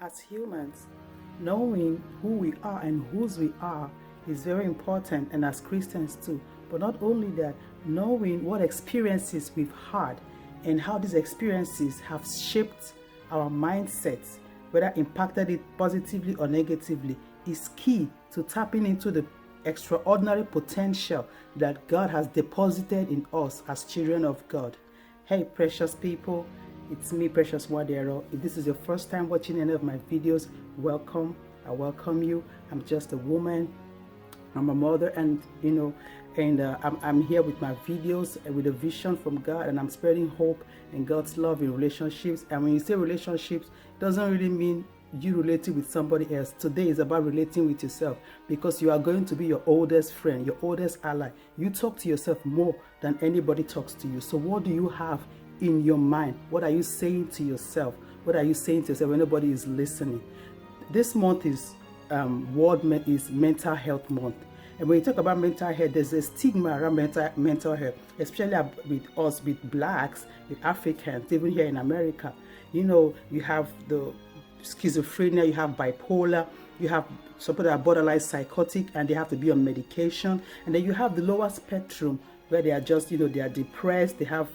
As humans, knowing who we are and whose we are is very important, and as Christians too. But not only that, knowing what experiences we've had and how these experiences have shaped our mindsets, whether impacted it positively or negatively, is key to tapping into the extraordinary potential that God has deposited in us as children of God. Hey, precious people. It's me, Precious Wadero. If this is your first time watching any of my videos, welcome. I welcome you. I'm just a woman. I'm a mother, and I'm here with my videos with a vision from God, and I'm spreading hope and God's love in relationships. And when you say relationships, it doesn't really mean you relating with somebody else. Today is about relating with yourself, because you are going to be your oldest friend, your oldest ally. You talk to yourself more than anybody talks to you. So what do you have in your mind? What are you saying to yourself? What are you saying to yourself when nobody is listening? This month is is Mental Health Month. And when you talk about mental health, there's a stigma around mental health, especially with us, with blacks, with Africans, even here in America. You know, you have the schizophrenia, you have bipolar, you have some people that are borderline psychotic and they have to be on medication. And then you have the lower spectrum where they are just, they are depressed, they have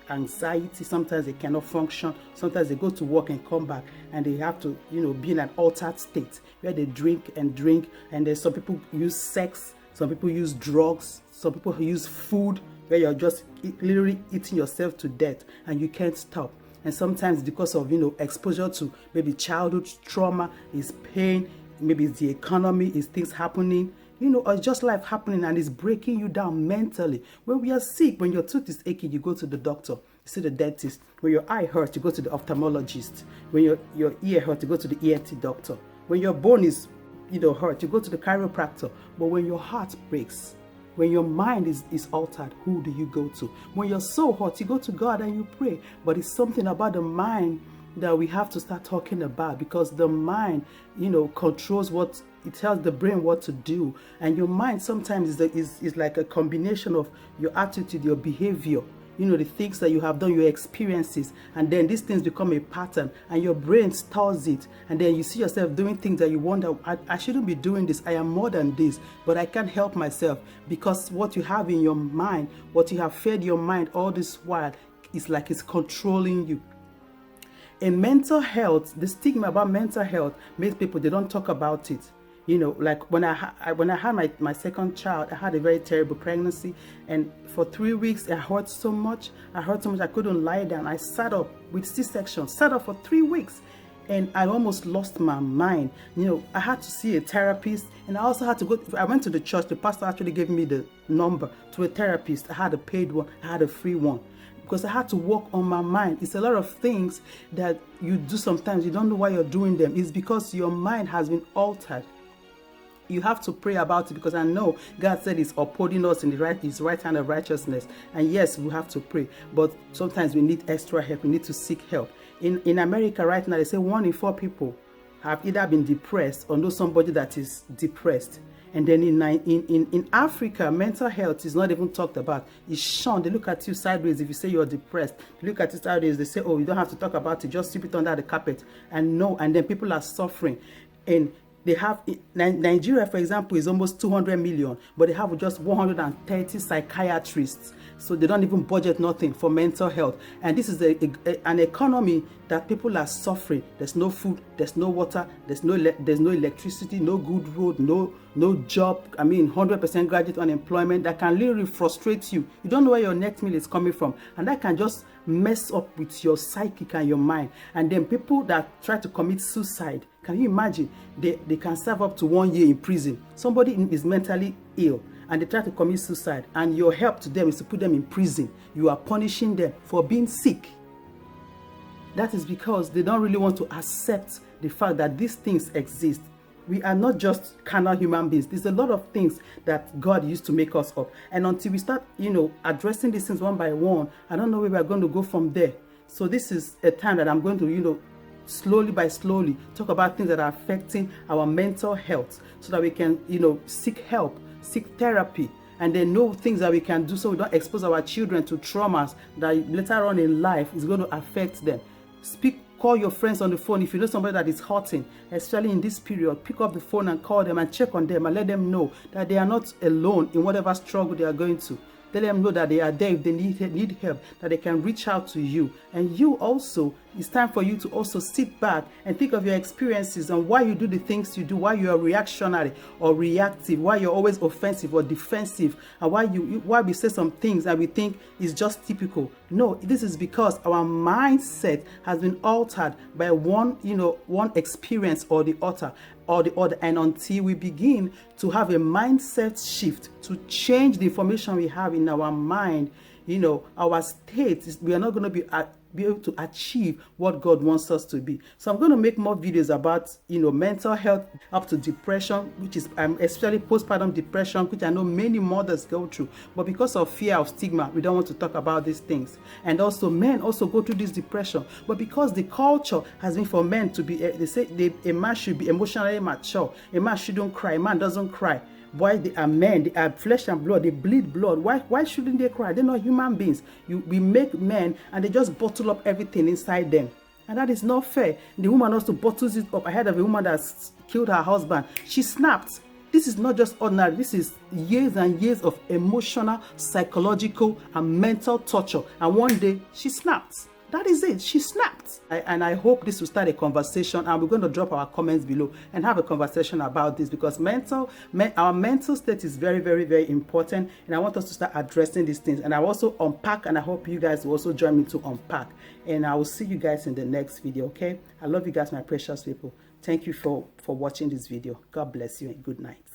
anxiety, sometimes they cannot function, sometimes they go to work and come back and they have to be in an altered state where they drink, and then some people use sex, some people use drugs, some people use food where you're just literally eating yourself to death and you can't stop. And sometimes because of exposure to maybe childhood trauma, is pain, maybe it's the economy, is things happening, or just life happening, and it's breaking you down mentally. When we are sick, when your tooth is aching, you go to the doctor, you see the dentist. When your eye hurts, you go to the ophthalmologist. When your ear hurts, you go to the ENT doctor. When your bone is hurt, you go to the chiropractor. But when your heart breaks, when your mind is altered, who do you go to? When you're so hurt, you go to God and you pray. But it's something about the mind that we have to start talking about, because the mind, controls what it tells the brain what to do. And your mind sometimes is like a combination of your attitude, your behavior, the things that you have done, your experiences, and then these things become a pattern and your brain stores it, and then you see yourself doing things that you wonder, I shouldn't be doing this, I am more than this, but I can't help myself, because what you have in your mind, what you have fed your mind all this while, is like it's controlling you. In mental health, the stigma about mental health makes people, they don't talk about it. Like when I had my second child, I had a very terrible pregnancy, and for 3 weeks I hurt so much I couldn't lie down. I sat up with C-section, sat up for 3 weeks, and I almost lost my mind. I had to see a therapist, and I also had to go. I went to the church. The pastor actually gave me the number to a therapist. I had a paid one, I had a free one, because I had to work on my mind. It's a lot of things that you do sometimes, you don't know why you're doing them. It's because your mind has been altered. You have to pray about it, because I know God said He's upholding us in His right hand of righteousness. And yes, we have to pray, but sometimes we need extra help. We need to seek help. In America right now, they say 1 in 4 people have either been depressed or know somebody that is depressed. And then in Africa, mental health is not even talked about. It's shunned. They look at you sideways if you say you're depressed. They look at you sideways. They say, oh, you don't have to talk about it. Just sweep it under the carpet. And then people are suffering. And they have, Nigeria, for example, is almost 200 million, but they have just 130 psychiatrists. So they don't even budget nothing for mental health. And this is an economy that people are suffering. There's no food, there's no water, there's no electricity, no good road, no job. 100% graduate unemployment that can literally frustrate you. You don't know where your next meal is coming from, and that can just mess up with your psychic and your mind. And then people that try to commit suicide, can you imagine? They can serve up to 1 year in prison. Somebody is mentally ill and they try to commit suicide, and your help to them is to put them in prison. You are punishing them for being sick. That is because they don't really want to accept the fact that these things exist. We are not just carnal human beings. There's a lot of things that God used to make us up. And until we start, addressing these things one by one, I don't know where we're going to go from there. So this is a time that I'm going to, slowly by slowly talk about things that are affecting our mental health, so that we can, seek help, seek therapy, and then know things that we can do so we don't expose our children to traumas that later on in life is going to affect them. Speak Call your friends on the phone. If you know somebody that is hurting, especially in this period, pick up the phone and call them and check on them and let them know that they are not alone in whatever struggle they are going to. Let them know that they are there if they need help, that they can reach out to you. And you also, it's time for you to also sit back and think of your experiences and why you do the things you do, why you are reactionary or reactive, why you're always offensive or defensive, and why we say some things that we think is just typical. No, this is because our mindset has been altered by one experience or the other. And until we begin to have a mindset shift to change the information we have in our mind, our state we are not going to be able to achieve what God wants us to be. So I'm going to make more videos about mental health up to depression, which is especially postpartum depression, which I know many mothers go through, but because of fear of stigma, we don't want to talk about these things. And also men also go through this depression, but because the culture has been for men to be, they say a man should be emotionally mature, a man shouldn't cry, a man doesn't cry. Why they are men, they are flesh and blood, they bleed blood. Why shouldn't they cry? They're not human beings. We make men and they just bottle up everything inside them. And that is not fair. The woman also bottles it up. I heard of a woman that's killed her husband. She snapped. This is not just ordinary. This is years and years of emotional, psychological, and mental torture. And one day she snapped. That is it. She snapped. And I hope this will start a conversation, and we're going to drop our comments below and have a conversation about this, because our mental state is very, very, very important, and I want us to start addressing these things. And I also unpack, and I hope you guys will also join me to unpack. And I will see you guys in the next video, okay? I love you guys, my precious people. Thank you for watching this video. God bless you and good night.